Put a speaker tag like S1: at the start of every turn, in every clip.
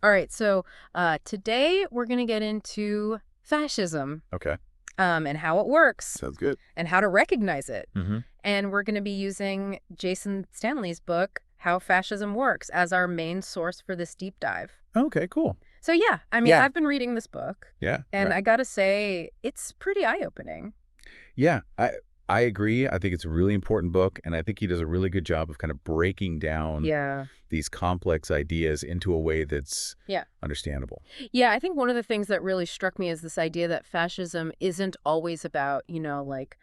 S1: All right, so today we're going to get into fascism
S2: Okay.
S1: and how it works
S2: Sounds good.
S1: and how to recognize it.
S2: Mm-hmm.
S1: And we're going to be using Jason Stanley's book, How Fascism Works, as our main source for this deep dive.
S2: Okay, cool.
S1: So yeah, I mean,
S2: Yeah.
S1: I've been reading this book,
S2: Yeah.
S1: and
S2: right.
S1: I got to say, it's pretty eye-opening.
S2: Yeah, I agree. I think it's a really important book, and I think he does a really good job of kind of breaking down
S1: Yeah.
S2: these complex ideas into a way that's
S1: Yeah.
S2: understandable.
S1: Yeah, I think one of the things that really struck me is this idea that fascism isn't always about, like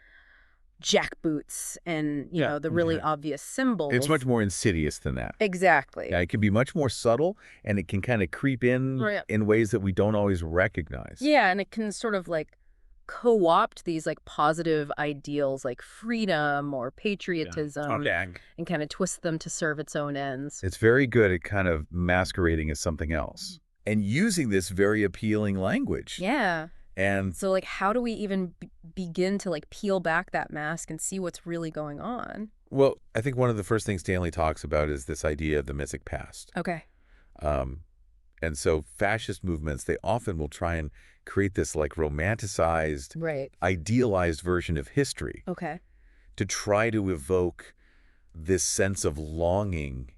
S1: jackboots and,
S2: Yeah.
S1: the really
S2: Yeah.
S1: obvious
S2: It's
S1: symbols.
S2: much more insidious than that.
S1: Exactly.
S2: Yeah, it can be much more subtle, and it can kind of creep in
S1: Right.
S2: in ways that we don't always recognize.
S1: Yeah, and it can sort of like co-opt these like positive ideals like freedom or patriotism
S2: Okay.
S1: and kind of twist them to serve its own ends.
S2: It's very good at kind of masquerading as something else and using this very appealing language.
S1: Yeah.
S2: And
S1: So like how do we even begin to like peel back that mask and see what's really going on?
S2: well, I think one of the first things Stanley talks about is this idea of the mythic past.
S1: Okay.
S2: Um, and so fascist movements, they often will try and create this like romanticized,
S1: Right.
S2: idealized version of history
S1: Okay.
S2: to try to evoke this sense of longing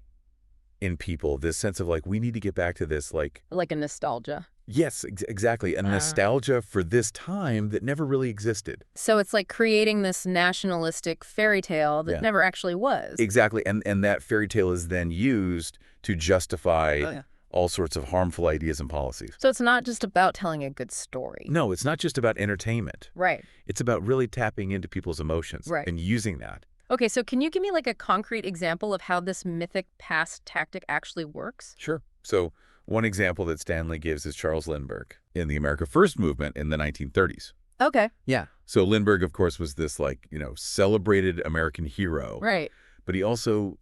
S2: in people, this sense of like, we need to get back to this, like,
S1: Like a nostalgia.
S2: yes, exactly, a nostalgia for this time that never really existed.
S1: So it's like creating this nationalistic fairy tale that
S2: Yeah.
S1: never actually was.
S2: Exactly, and that fairy tale is then used to justify
S1: Oh, yeah.
S2: all sorts of harmful ideas and policies.
S1: So it's not just about telling a good story.
S2: No, it's not just about entertainment.
S1: Right.
S2: It's about really tapping into people's emotions
S1: Right.
S2: and using that.
S1: Okay, so can you give me like a concrete example of how this mythic past tactic actually works?
S2: Sure. So one example that Stanley gives is Charles Lindbergh in the America First movement in the 1930s.
S1: Okay.
S2: Yeah. So Lindbergh, of course, was this like, celebrated American hero.
S1: Right.
S2: But he also,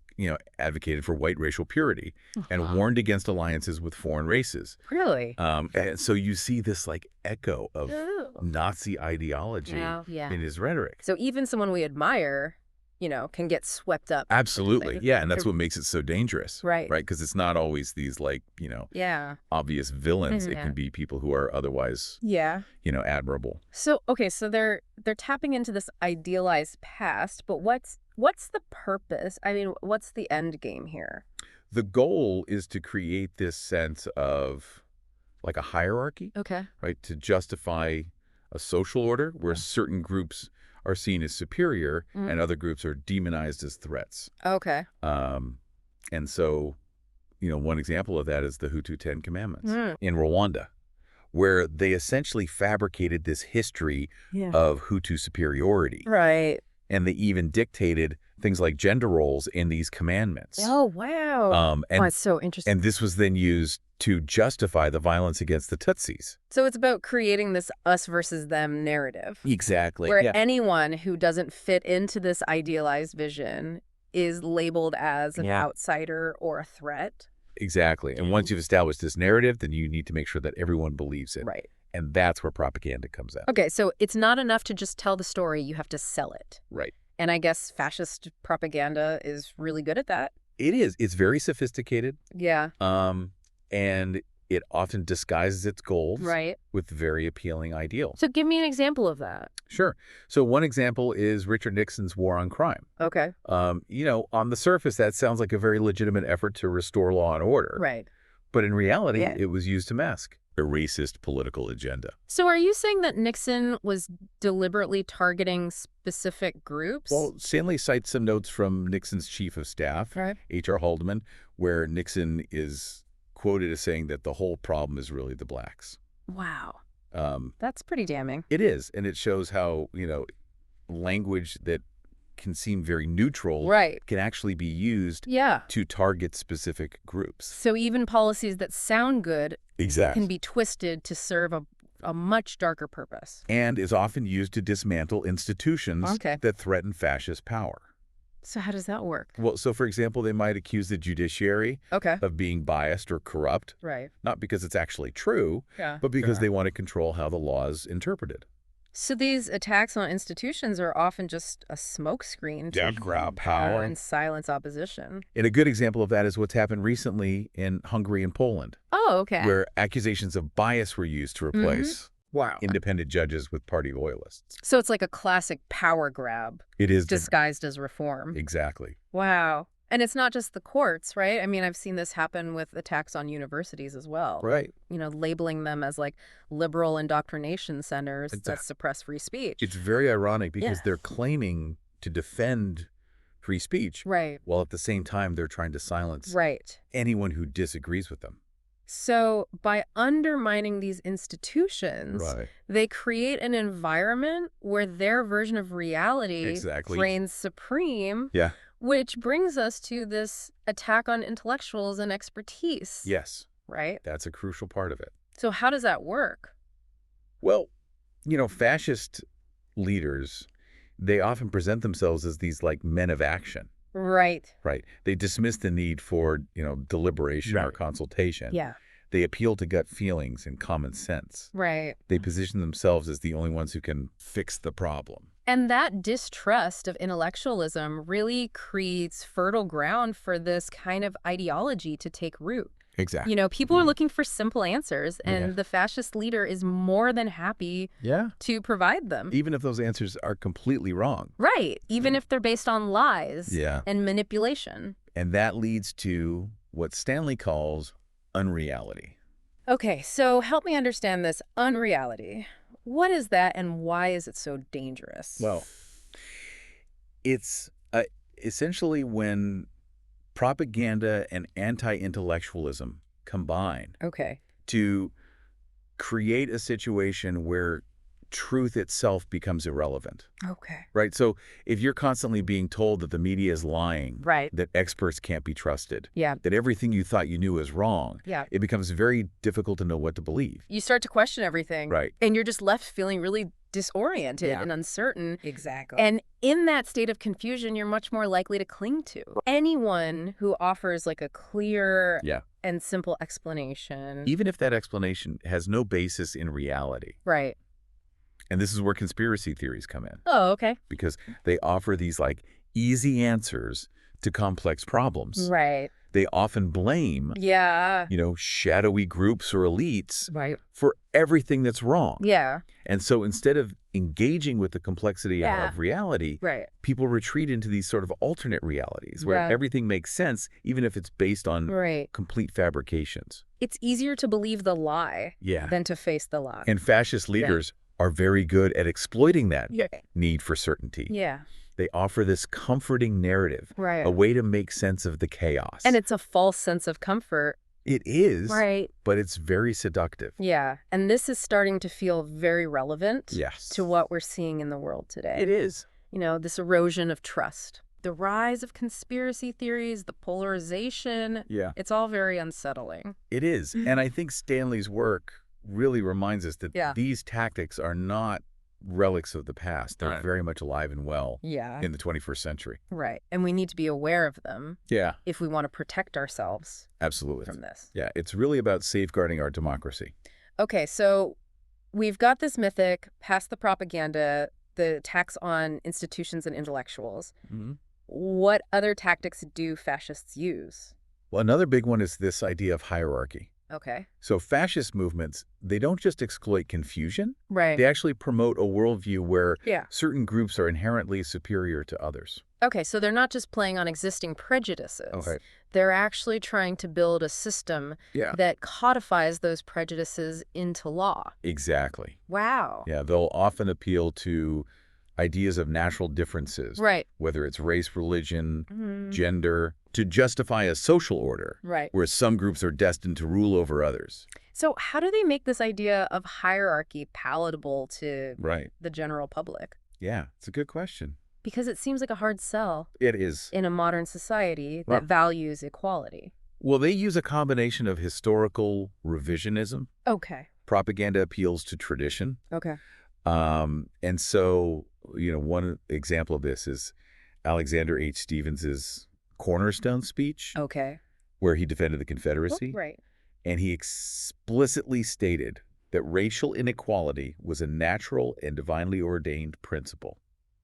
S2: advocated for white racial purity and warned against alliances with foreign races.
S1: Really?
S2: And so you see this like echo of
S1: Ooh.
S2: Nazi ideology
S1: Yeah.
S2: in his rhetoric.
S1: So even someone we admire, can get swept up.
S2: Absolutely. Yeah. And that's what makes it so dangerous.
S1: Right.
S2: Right. Because it's not always these like,
S1: Yeah.
S2: obvious villains. It
S1: Yeah.
S2: can be people who are otherwise,
S1: Yeah.
S2: admirable.
S1: So okay, so they're tapping into this idealized past, but what's the purpose? I mean, what's the end game here?
S2: The goal is to create this sense of like a hierarchy,
S1: Okay.
S2: right? To justify a social order where certain groups are seen as superior and other groups are demonized as threats.
S1: Okay.
S2: And so, one example of that is the Hutu Ten Commandments
S1: Mm.
S2: in Rwanda, where they essentially fabricated this history
S1: Yeah.
S2: of Hutu superiority.
S1: Right.
S2: And they even dictated things like gender roles in these commandments.
S1: Oh, wow.
S2: And
S1: That's so interesting.
S2: And this was then used to justify the violence against the Tutsis.
S1: So it's about creating this us versus them narrative.
S2: Exactly.
S1: Where anyone who doesn't fit into this idealized vision is labeled as an outsider or a threat.
S2: Exactly. And once you've established this narrative, then you need to make sure that everyone believes it.
S1: Right.
S2: And that's where propaganda comes out.
S1: Okay, so it's not enough to just tell the story, you have to sell it.
S2: Right.
S1: And I guess fascist propaganda is really good at that.
S2: It is. It's very sophisticated.
S1: Yeah.
S2: And it often disguises its goals
S1: Right.
S2: with very appealing ideals.
S1: So give me an example of that.
S2: Sure. So one example is Richard Nixon's war on crime.
S1: Okay.
S2: On the surface, that sounds like a very legitimate effort to restore law and order.
S1: Right.
S2: But in reality,
S1: Yeah.
S2: it was used to mask a racist political agenda.
S1: So are you saying that Nixon was deliberately targeting specific groups?
S2: Well, Stanley cites some notes from Nixon's chief of staff,
S1: Right.
S2: H.R. Haldeman, where Nixon is quoted as saying that the whole problem is really the blacks.
S1: Wow.
S2: Um,
S1: That's pretty damning.
S2: it is, and it shows how, language that can seem very neutral
S1: Right.
S2: can actually be used
S1: Yeah.
S2: to target specific groups.
S1: So even policies that sound good
S2: Exactly.
S1: can be twisted to serve a much darker purpose.
S2: And is often used to dismantle institutions
S1: Okay.
S2: that threaten fascist power.
S1: So how does that work?
S2: Well, so for example, they might accuse the judiciary
S1: Okay.
S2: of being biased or corrupt,
S1: Right.
S2: not because it's actually true,
S1: Yeah.
S2: but because they want to control how the law is interpreted.
S1: So these attacks on institutions are often just a smokescreen
S2: Yeah,
S1: to
S2: grab
S1: power
S2: power.
S1: and silence opposition.
S2: And a good example of that is what's happened recently in Hungary and Poland,
S1: Oh, okay.
S2: where accusations of bias were used to
S1: Hmm.
S2: replace
S1: Wow.
S2: independent judges with party loyalists.
S1: So it's like a classic power grab
S2: It is
S1: disguised as reform.
S2: exactly.
S1: Wow. And it's not just the courts, right? I mean, I've seen this happen with attacks on universities as well.
S2: Right.
S1: Labeling them as like liberal indoctrination centers that suppress free speech.
S2: It's very ironic
S1: Yeah.
S2: because they're claiming to defend free speech,
S1: Right.
S2: while at the same time they're trying to silence
S1: Right.
S2: anyone who disagrees with them.
S1: So by undermining these institutions,
S2: Right.
S1: they create an environment where their version of reality
S2: Exactly.
S1: reigns supreme,
S2: Yeah.
S1: which brings us to this attack on intellectuals and expertise.
S2: Yes.
S1: Right?
S2: That's a crucial part of it.
S1: So how does that work?
S2: Well, fascist leaders, they often present themselves as these like men of action,
S1: Right.
S2: right? They dismiss the need for, deliberation or
S1: Right.
S2: consultation.
S1: Yeah.
S2: They appeal to gut feelings and common sense.
S1: Right.
S2: They position themselves as the only ones who can fix the problem.
S1: And that distrust of intellectualism really creates fertile ground for this kind of ideology to take root.
S2: Exactly.
S1: People are looking for simple answers, and
S2: Yeah.
S1: the fascist leader is more than happy
S2: Yeah.
S1: to provide them.
S2: Even if those answers are completely wrong.
S1: Right, even if they're based on lies
S2: Yeah.
S1: and manipulation.
S2: And that leads to what Stanley calls unreality.
S1: Okay, so help me understand this unreality. What is that, and why is it so dangerous?
S2: Well, it's essentially when propaganda and anti-intellectualism combine
S1: Okay.
S2: to create a situation where truth itself becomes irrelevant,
S1: Okay.
S2: right? So if you're constantly being told that the media is lying,
S1: Right.
S2: that experts can't be trusted,
S1: Yeah.
S2: that everything you thought you knew is wrong,
S1: Yeah.
S2: it becomes very difficult to know what to believe.
S1: You start to question everything.
S2: Right.
S1: And you're just left feeling really disoriented
S2: Yeah.
S1: and uncertain.
S3: Exactly.
S1: And in that state of confusion, you're much more likely to cling to anyone who offers like a clear
S2: Yeah.
S1: and simple explanation.
S2: Even if that explanation has no basis in reality.
S1: Right.
S2: And this is where conspiracy theories come in,
S1: Oh, okay.
S2: because they offer these like easy answers to complex problems.
S1: Right.
S2: They often blame,
S1: Yeah.
S2: shadowy groups or elites
S1: Right.
S2: for everything that's wrong.
S1: Yeah.
S2: And so instead of engaging with the complexity
S1: Yeah.
S2: of reality,
S1: Right.
S2: people retreat into these sort of alternate realities where
S1: Yeah.
S2: everything makes sense, even if it's based on
S1: Right.
S2: complete fabrications.
S1: It's easier to believe the lie
S2: Yeah.
S1: than to face the lie.
S2: And fascist leaders are very good at exploiting that
S1: Yeah.
S2: need for certainty.
S1: Yeah.
S2: They offer this comforting narrative,
S1: Right.
S2: a way to make sense of the chaos.
S1: And it's a false sense of comfort.
S2: It is,
S1: Right.
S2: but it's very seductive.
S1: Yeah. And this is starting to feel very relevant
S2: Yes.
S1: to what we're seeing in the world today.
S2: It is.
S1: This erosion of trust. The rise of conspiracy theories, the polarization.
S2: Yeah.
S1: It's all very unsettling.
S2: It is. And I think Stanley's work really reminds us that
S1: Yeah.
S2: these tactics are not relics of the past. They're
S3: Right.
S2: very much alive and well
S1: Yeah.
S2: in the 21st century.
S1: Right. And we need to be aware of them
S2: Yeah,
S1: if we want to protect ourselves
S2: absolutely.
S1: from this.
S2: Yeah, it's really about safeguarding our democracy.
S1: Okay, so we've got this mythic, past the propaganda, the attacks on institutions and intellectuals. What other tactics do fascists use?
S2: Well, another big one is this idea of hierarchy.
S1: Okay.
S2: So fascist movements, they don't just exploit confusion,
S1: Right.
S2: they actually promote a worldview where
S1: Yeah.
S2: certain groups are inherently superior to others.
S1: Okay, so they're not just playing on existing prejudices.
S2: Okay.
S1: They're actually trying to build a system
S2: Yeah.
S1: that codifies those prejudices into law.
S2: Exactly.
S1: Wow.
S2: Yeah, they'll often appeal to ideas of natural differences,
S1: Right.
S2: whether it's race, religion,
S1: Mhm.
S2: gender, to justify a social order,
S1: Right.
S2: where some groups are destined to rule over others.
S1: So how do they make this idea of hierarchy palatable to
S2: Right.
S1: the general public?
S2: Yeah, it's a good question.
S1: Because it seems like a hard sell
S2: It is.
S1: in a modern society that
S2: Well-
S1: values equality.
S2: Well, they use a combination of historical revisionism,
S1: Okay.
S2: propaganda appeals to tradition,
S1: Okay.
S2: and so, one example of this is Alexander H. Stevens's Cornerstone speech,
S1: Okay.
S2: where he defended the Confederacy,
S1: Right.
S2: and he explicitly stated that racial inequality was a natural and divinely ordained principle.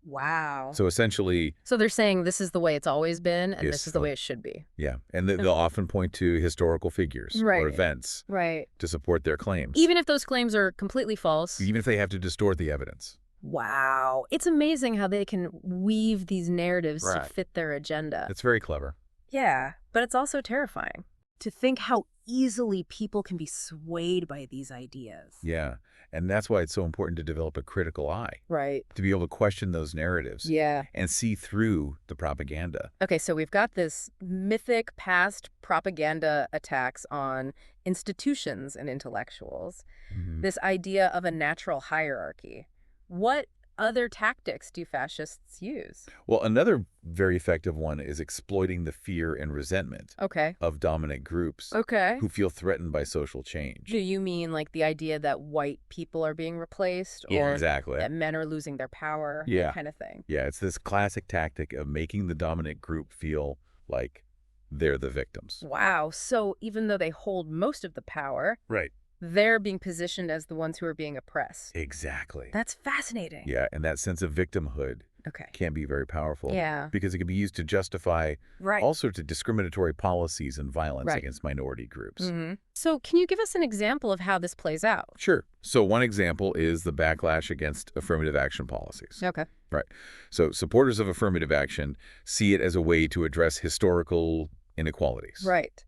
S1: Wow.
S2: So essentially,
S1: So they're saying this is the way it's always been, and this
S2: Yes.
S1: is the way it should be.
S2: yeah, and they'll often point to historical figures or
S1: Right.
S2: events
S1: Right.
S2: to support their claims,
S1: Even if those claims are completely false.
S2: even if they have to distort the evidence.
S1: Wow. It's amazing how they can weave these narratives to
S2: Right.
S1: fit their agenda.
S2: It's very clever.
S1: Yeah, but it's also terrifying to think how easily people can be swayed by these ideas.
S2: Yeah, and that's why it's so important to develop a critical eye,
S1: Right.
S2: to be able to question those narratives
S1: Yeah.
S2: and see through the propaganda.
S1: Okay, so we've got this mythic past propaganda attacks on institutions and intellectuals, this idea of a natural hierarchy. What other tactics do fascists use?
S2: Well, another very effective one is exploiting the fear and resentment
S1: Okay.
S2: of dominant groups
S1: Okay.
S2: who feel threatened by social change.
S1: Do you mean like the idea that white people are being replaced or
S2: Exactly.
S1: that men are losing their power,
S2: Yeah.
S1: that kind of thing?
S2: Yeah, it's this classic tactic of making the dominant group feel like they're the victims.
S1: Wow. So even though they hold most of the power,
S2: Right.
S1: they're being positioned as the ones who are being oppressed.
S2: Exactly.
S1: That's fascinating.
S2: Yeah, and that sense of victimhood
S1: Okay.
S2: can be very powerful.
S1: Yeah.
S2: Because it can be used to justify
S1: Right.
S2: all sorts of discriminatory policies and violence
S1: Right.
S2: against minority groups.
S1: So can you give us an example of how this plays out?
S2: Sure. So one example is the backlash against affirmative action policies.
S1: Okay.
S2: Right. So supporters of affirmative action see it as a way to address historical inequalities.
S1: Right.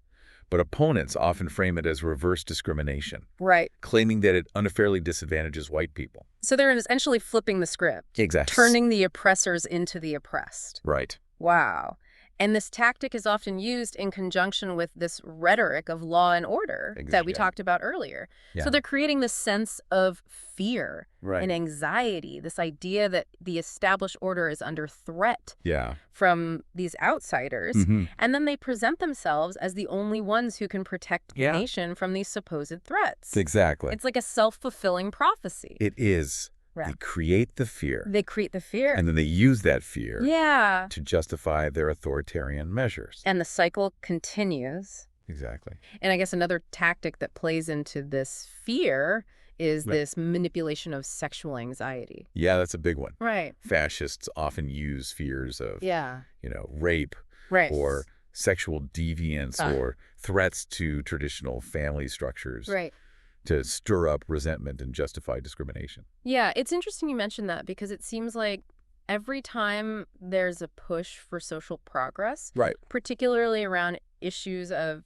S2: But opponents often frame it as reverse discrimination,
S1: Right.
S2: claiming that it unfairly disadvantages white people.
S1: So they're essentially flipping the script,
S2: Exactly.
S1: turning the oppressors into the oppressed.
S2: Right.
S1: Wow. And this tactic is often used in conjunction with this rhetoric of law and order that we
S2: Exactly.
S1: talked about earlier.
S2: Yeah.
S1: So they're creating this sense of fear
S2: Right.
S1: and anxiety, this idea that the established order is under threat
S2: Yeah.
S1: from these outsiders.
S2: Mhm.
S1: And then they present themselves as the only ones who can protect the
S2: Yeah.
S1: nation from these supposed threats.
S2: Exactly.
S1: It's like a self-fulfilling prophecy.
S2: It is.
S1: Yeah.
S2: They create the fear,
S1: They create the fear.
S2: and then they use that fear
S1: Yeah.
S2: to justify their authoritarian measures.
S1: And the cycle continues.
S2: Exactly.
S1: And I guess another tactic that plays into this fear is
S2: Right.
S1: this manipulation of sexual anxiety.
S2: Yeah, that's a big one.
S1: Right.
S2: Fascists often use fears of,
S1: Yeah.
S2: rape
S1: Right.
S2: or sexual deviance
S1: Ah.
S2: or threats to traditional family structures
S1: Right.
S2: to stir up resentment and justify discrimination.
S1: Yeah, it's interesting you mentioned that because it seems like every time there's a push for social progress,
S2: Right.
S1: particularly around issues of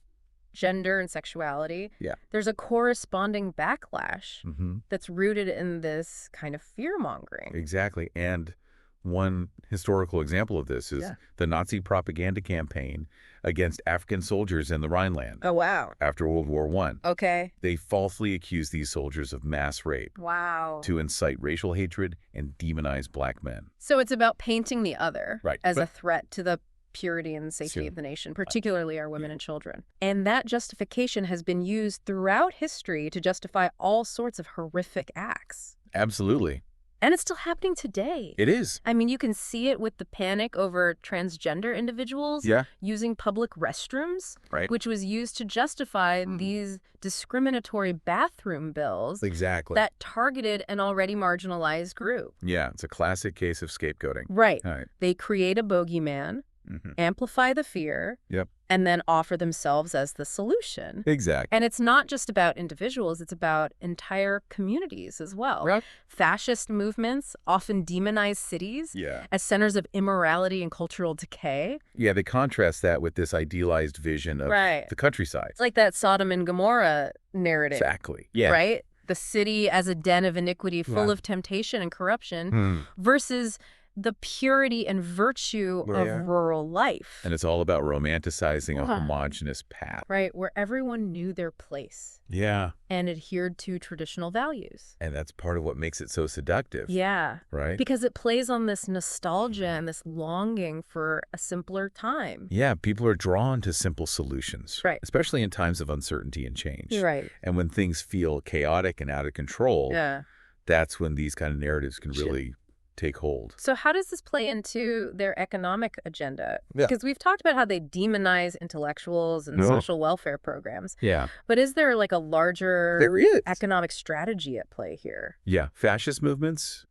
S1: gender and sexuality,
S2: Yeah.
S1: there's a corresponding backlash
S2: Mm-hmm.
S1: that's rooted in this kind of fear-mongering.
S2: Exactly. And one historical example of this is
S1: Yeah.
S2: the Nazi propaganda campaign against African soldiers in the Rhineland
S1: Oh, wow.
S2: after World War I.
S1: Okay.
S2: They falsely accused these soldiers of mass rape
S1: Wow.
S2: to incite racial hatred and demonize black men.
S1: So it's about painting the other
S2: Right.
S1: as a
S2: But-
S1: threat to the purity and safety
S2: Sure.
S1: of the nation, particularly our women and children. And that justification has been used throughout history to justify all sorts of horrific acts.
S2: Absolutely.
S1: And it's still happening today.
S2: It is.
S1: I mean, you can see it with the panic over transgender individuals
S2: Yeah.
S1: using public restrooms,
S2: Right.
S1: which was used to justify these discriminatory bathroom bills
S2: Exactly.
S1: that targeted an already marginalized group.
S2: Yeah. It's a classic case of scapegoating.
S1: Right.
S2: All right.
S1: They create a bogeyman,
S2: Mm-hmm.
S1: amplify the fear,
S2: Yep.
S1: and then offer themselves as the solution.
S2: Exactly.
S1: And it's not just about individuals, it's about entire communities as well.
S2: Right.
S1: Fascist movements often demonize cities
S2: Yeah.
S1: as centers of immorality and cultural decay.
S2: Yeah. They contrast that with this idealized vision of
S1: Right.
S2: the countryside.
S1: It's like that Sodom and Gomorrah narrative,
S2: Exactly. Yeah.
S1: right? The city as a den of iniquity full
S2: Yeah.
S1: of temptation and corruption
S2: Hmm.
S1: versus the purity and virtue
S2: Yeah.
S1: of rural life.
S2: And it's all about romanticizing a
S1: Yeah.
S2: homogenous path.
S1: Right, where everyone knew their place
S2: Yeah.
S1: and adhered to traditional values.
S2: And that's part of what makes it so seductive.
S1: Yeah,
S2: Right?
S1: because it plays on this nostalgia and this longing for a simpler time.
S2: Yeah, people are drawn to simple solutions.
S1: Right.
S2: Especially in times of uncertainty and change.
S1: You're right.
S2: And when things feel chaotic and out of control,
S1: Yeah.
S2: that's when these kind of narratives can
S1: Sure.
S2: really take hold.
S1: So how does this play into their economic agenda?
S2: Yeah.
S1: Because we've talked about how they demonize intellectuals and
S2: No.
S1: social welfare programs.
S2: Yeah.
S1: But is there like a larger
S2: There is.
S1: economic strategy at play here?
S2: Yeah. Fascist movements,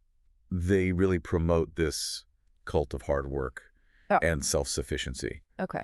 S2: they really promote this cult of hard work and self-sufficiency.
S1: Okay.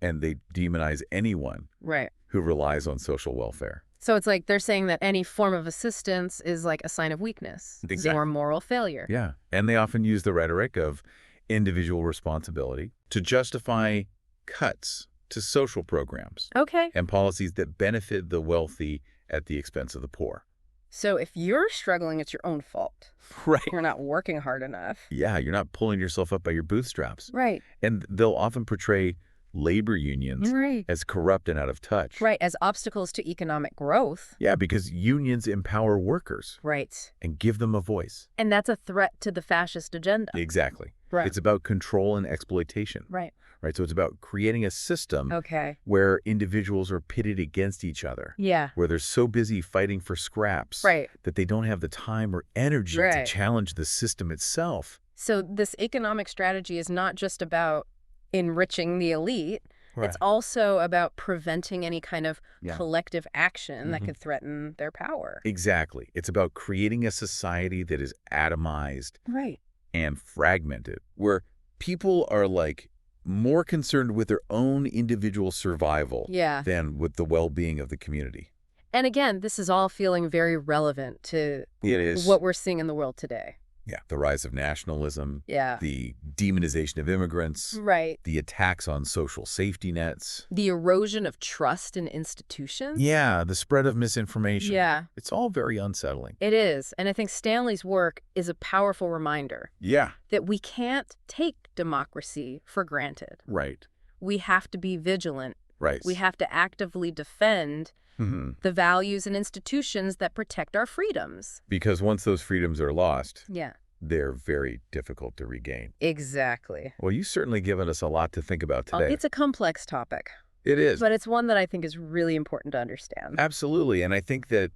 S2: And they demonize anyone
S1: Right.
S2: who relies on social welfare.
S1: So it's like they're saying that any form of assistance is like a sign of weakness
S2: Exactly.
S1: or moral failure.
S2: Yeah. And they often use the rhetoric of individual responsibility to justify cuts to social programs
S1: Okay.
S2: and policies that benefit the wealthy at the expense of the poor.
S1: So if you're struggling, it's your own fault.
S2: Right.
S1: You're not working hard enough.
S2: Yeah, you're not pulling yourself up by your bootstraps.
S1: Right.
S2: And they'll often portray labor unions
S1: Right.
S2: as corrupt and out of touch.
S1: Right. As obstacles to economic growth.
S2: Yeah, because unions empower workers
S1: Right.
S2: and give them a voice.
S1: And that's a threat to the fascist agenda.
S2: Exactly.
S1: Right.
S2: It's about control and exploitation.
S1: Right.
S2: Right. So it's about creating a system
S1: Okay.
S2: where individuals are pitted against each other,
S1: Yeah.
S2: where they're so busy fighting for scraps
S1: Right.
S2: that they don't have the time or energy to
S1: Right.
S2: challenge the system itself.
S1: So this economic strategy is not just about enriching the elite. It's also about preventing any kind of collective action that could threaten their power.
S2: Exactly. It's about creating a society that is atomized
S1: Right.
S2: and fragmented, where people are like more concerned with their own individual survival
S1: Yeah.
S2: than with the well-being of the community.
S1: And again, this is all feeling very relevant to
S2: It is.
S1: what we're seeing in the world today.
S2: Yeah. The rise of nationalism,
S1: Yeah.
S2: the demonization of immigrants,
S1: Right.
S2: the attacks on social safety nets.
S1: The erosion of trust in institutions.
S2: Yeah, the spread of misinformation.
S1: Yeah,
S2: It's all very unsettling.
S1: it is. And I think Stanley's work is a powerful reminder
S2: Yeah.
S1: that we can't take democracy for granted.
S2: Right.
S1: We have to be vigilant.
S2: Right.
S1: We have to actively defend the values and institutions that protect our freedoms.
S2: Because once those freedoms are lost,
S1: Yeah.
S2: they're very difficult to regain.
S1: Exactly.
S2: Well, you've certainly given us a lot to think about today.
S1: It's a complex topic,
S2: It is.
S1: but it's one that I think is really important to understand.
S2: Absolutely. And I think that,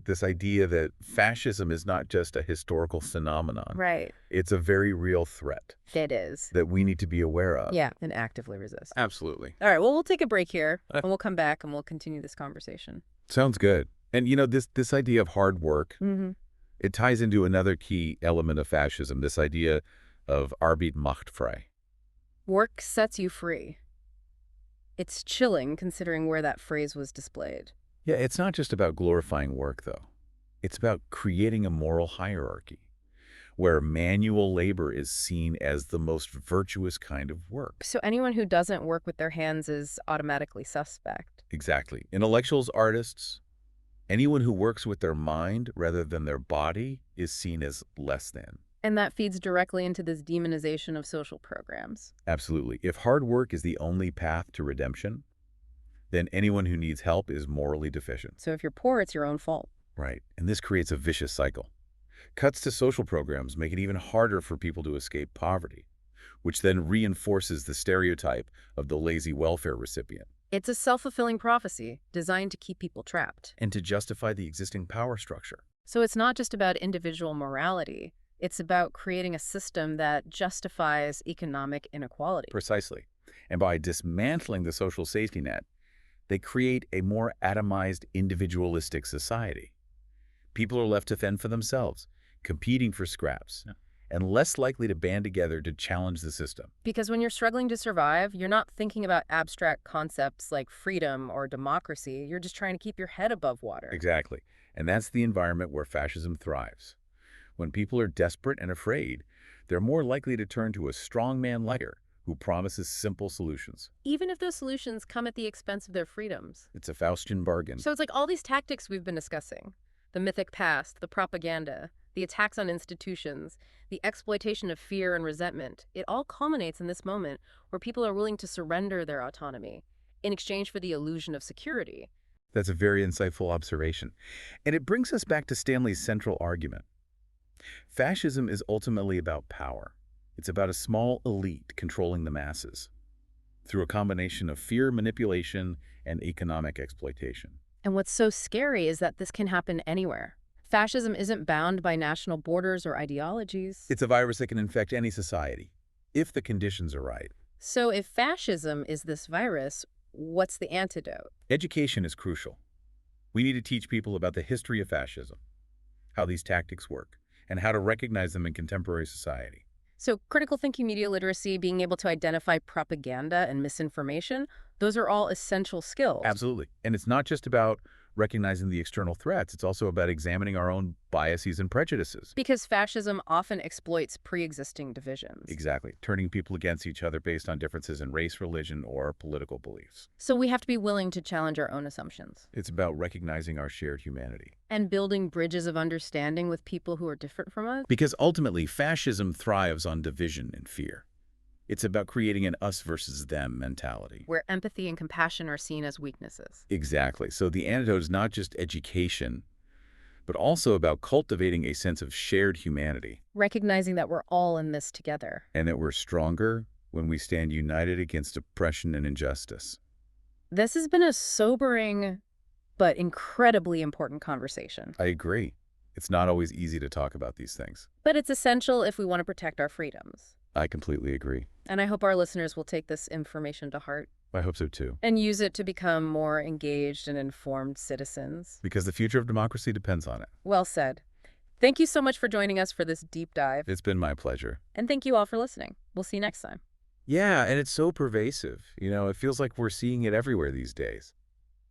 S2: this idea that fascism is not just a historical phenomenon.
S1: Right.
S2: It's a very real threat
S1: It is.
S2: that we need to be aware of.
S1: Yeah, and actively resist.
S2: Absolutely.
S1: All right, well, we'll take a break here, and we'll come back, and we'll continue this conversation.
S2: Sounds good. And, this idea of hard work, it ties into another key element of fascism, this idea of Arbeit macht frei.
S1: Work sets you free. It's chilling considering where that phrase was displayed.
S2: Yeah, it's not just about glorifying work, though. It's about creating a moral hierarchy where manual labor is seen as the most virtuous kind of work.
S1: So anyone who doesn't work with their hands is automatically suspect.
S2: Exactly. Intellectuals, artists, anyone who works with their mind rather than their body is seen as less than.
S1: And that feeds directly into this demonization of social programs.
S2: Absolutely. If hard work is the only path to redemption, then anyone who needs help is morally deficient.
S1: So if you're poor, it's your own fault.
S2: Right. And this creates a vicious cycle. Cuts to social programs make it even harder for people to escape poverty, which then reinforces the stereotype of the lazy welfare recipient.
S1: It's a self-fulfilling prophecy designed to keep people trapped.
S2: And to justify the existing power structure.
S1: So it's not just about individual morality. It's about creating a system that justifies economic inequality.
S2: Precisely. And by dismantling the social safety net, they create a more atomized, individualistic society. People are left to fend for themselves, competing for scraps, and less likely to band together to challenge the system.
S1: Because when you're struggling to survive, you're not thinking about abstract concepts like freedom or democracy. You're just trying to keep your head above water.
S2: Exactly. And that's the environment where fascism thrives. When people are desperate and afraid, they're more likely to turn to a strongman leader who promises simple solutions.
S1: Even if those solutions come at the expense of their freedoms.
S2: It's a Faustian bargain.
S1: So it's like all these tactics we've been discussing. The mythic past, the propaganda, the attacks on institutions, the exploitation of fear and resentment. It all culminates in this moment where people are willing to surrender their autonomy in exchange for the illusion of security.
S2: That's a very insightful observation. And it brings us back to Stanley's central argument. Fascism is ultimately about power. It's about a small elite controlling the masses through a combination of fear, manipulation, and economic exploitation.
S1: And what's so scary is that this can happen anywhere. Fascism isn't bound by national borders or ideologies.
S2: It's a virus that can infect any society, if the conditions are right.
S1: So if fascism is this virus, what's the antidote?
S2: Education is crucial. We need to teach people about the history of fascism, how these tactics work, and how to recognize them in contemporary society.
S1: So critical thinking, media literacy, being able to identify propaganda and misinformation, those are all essential skills.
S2: Absolutely. And it's not just about recognizing the external threats. It's also about examining our own biases and prejudices.
S1: Because fascism often exploits pre-existing divisions.
S2: Exactly. Turning people against each other based on differences in race, religion, or political beliefs.
S1: So we have to be willing to challenge our own assumptions.
S2: It's about recognizing our shared humanity.
S1: And building bridges of understanding with people who are different from us.
S2: Because ultimately, fascism thrives on division and fear. It's about creating an us versus them mentality.
S1: Where empathy and compassion are seen as weaknesses.
S2: Exactly. So the antidote is not just education, but also about cultivating a sense of shared humanity.
S1: Recognizing that we're all in this together.
S2: And that we're stronger when we stand united against oppression and injustice.
S1: This has been a sobering but incredibly important conversation.
S2: I agree. It's not always easy to talk about these things.
S1: But it's essential if we want to protect our freedoms.
S2: I completely agree.
S1: And I hope our listeners will take this information to heart.
S2: I hope so too.
S1: And use it to become more engaged and informed citizens.
S2: Because the future of democracy depends on it.
S1: Well said. Thank you so much for joining us for this deep dive.
S2: It's been my pleasure.
S1: And thank you all for listening. We'll see you next time.
S2: Yeah, and it's so pervasive. It feels like we're seeing it everywhere these days.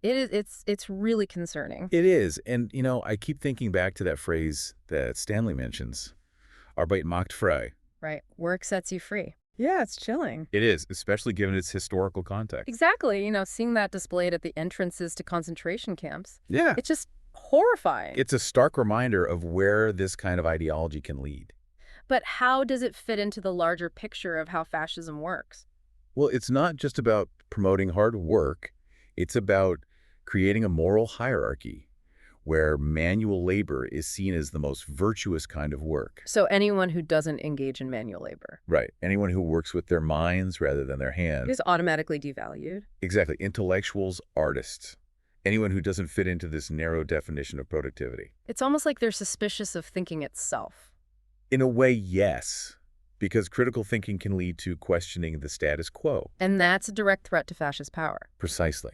S1: It's really concerning.
S2: It is. And, I keep thinking back to that phrase that Stanley mentions, Arbeit macht frei.
S1: Right. Work sets you free. Yeah, it's chilling.
S2: It is, especially given its historical context.
S1: Exactly. Seeing that displayed at the entrances to concentration camps.
S2: Yeah.
S1: It's just horrifying.
S2: It's a stark reminder of where this kind of ideology can lead.
S1: But how does it fit into the larger picture of how fascism works?
S2: Well, it's not just about promoting hard work. It's about creating a moral hierarchy where manual labor is seen as the most virtuous kind of work.
S1: So anyone who doesn't engage in manual labor.
S2: Right. Anyone who works with their minds rather than their hands.
S1: Is automatically devalued.
S2: Exactly. Intellectuals, artists. Anyone who doesn't fit into this narrow definition of productivity.
S1: It's almost like they're suspicious of thinking itself.
S2: In a way, yes. Because critical thinking can lead to questioning the status quo.
S1: And that's a direct threat to fascist power.
S2: Precisely.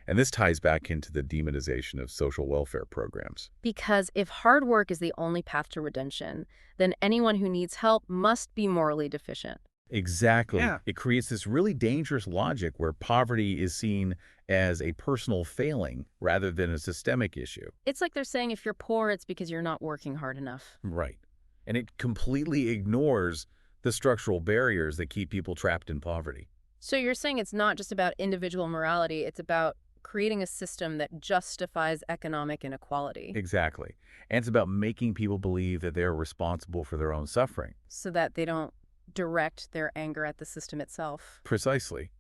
S2: And this ties back into the demonization of social welfare programs.
S1: Because if hard work is the only path to redemption, then anyone who needs help must be morally deficient.
S2: Exactly.
S1: Yeah.
S2: It creates this really dangerous logic where poverty is seen as a personal failing rather than a systemic issue.
S1: It's like they're saying if you're poor, it's because you're not working hard enough.
S2: Right. And it completely ignores the structural barriers that keep people trapped in poverty.
S1: So you're saying it's not just about individual morality, it's about creating a system that justifies economic inequality.
S2: Exactly. And it's about making people believe that they're responsible for their own suffering.
S1: So that they don't direct their anger at the system itself.
S2: Precisely.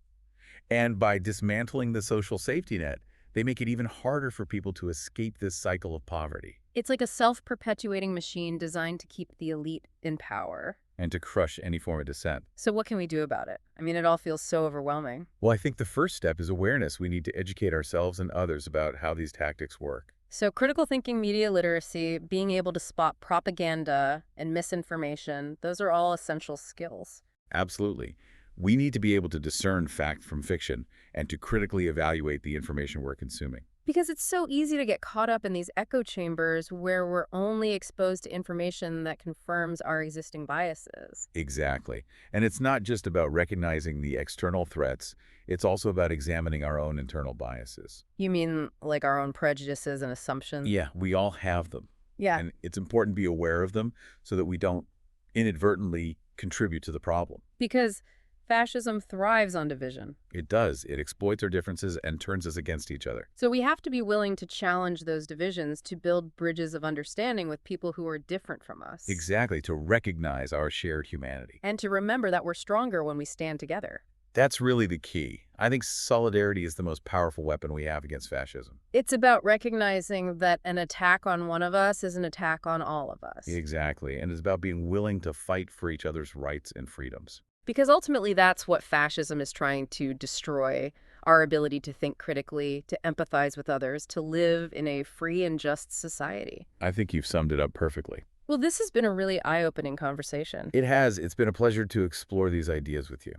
S2: And by dismantling the social safety net, they make it even harder for people to escape this cycle of poverty.
S1: It's like a self-perpetuating machine designed to keep the elite in power.
S2: And to crush any form of dissent.
S1: So what can we do about it? It all feels so overwhelming.
S2: Well, I think the first step is awareness. We need to educate ourselves and others about how these tactics work.
S1: So critical thinking, media literacy, being able to spot propaganda and misinformation, those are all essential skills.
S2: Absolutely. We need to be able to discern fact from fiction and to critically evaluate the information we're consuming.
S1: Because it's so easy to get caught up in these echo chambers where we're only exposed to information that confirms our existing biases.
S2: Exactly. And it's not just about recognizing the external threats. It's also about examining our own internal biases.
S1: You mean like our own prejudices and assumptions?
S2: Yeah, we all have them.
S1: Yeah.
S2: And it's important to be aware of them so that we don't inadvertently contribute to the problem.
S1: Because fascism thrives on division.
S2: It does. It exploits our differences and turns us against each other.
S1: So we have to be willing to challenge those divisions to build bridges of understanding with people who are different from us.
S2: Exactly, to recognize our shared humanity.
S1: And to remember that we're stronger when we stand together.
S2: That's really the key. I think solidarity is the most powerful weapon we have against fascism.
S1: It's about recognizing that an attack on one of us is an attack on all of us.
S2: Exactly, and it's about being willing to fight for each other's rights and freedoms.
S1: Because ultimately that's what fascism is trying to destroy, our ability to think critically, to empathize with others, to live in a free and just society.
S2: I think you've summed it up perfectly.
S1: Well, this has been a really eye-opening conversation.
S2: It has. It's been a pleasure to explore these ideas with you.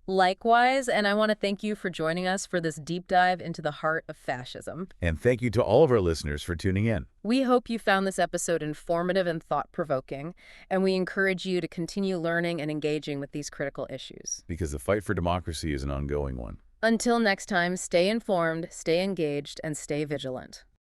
S1: Likewise, and I want to thank you for joining us for this deep dive into the heart of fascism.
S2: And thank you to all of our listeners for tuning in.
S1: We hope you found this episode informative and thought-provoking, and we encourage you to continue learning and engaging with these critical issues.
S2: Because the fight for democracy is an ongoing one.
S1: Until next time, stay informed, stay engaged, and stay vigilant.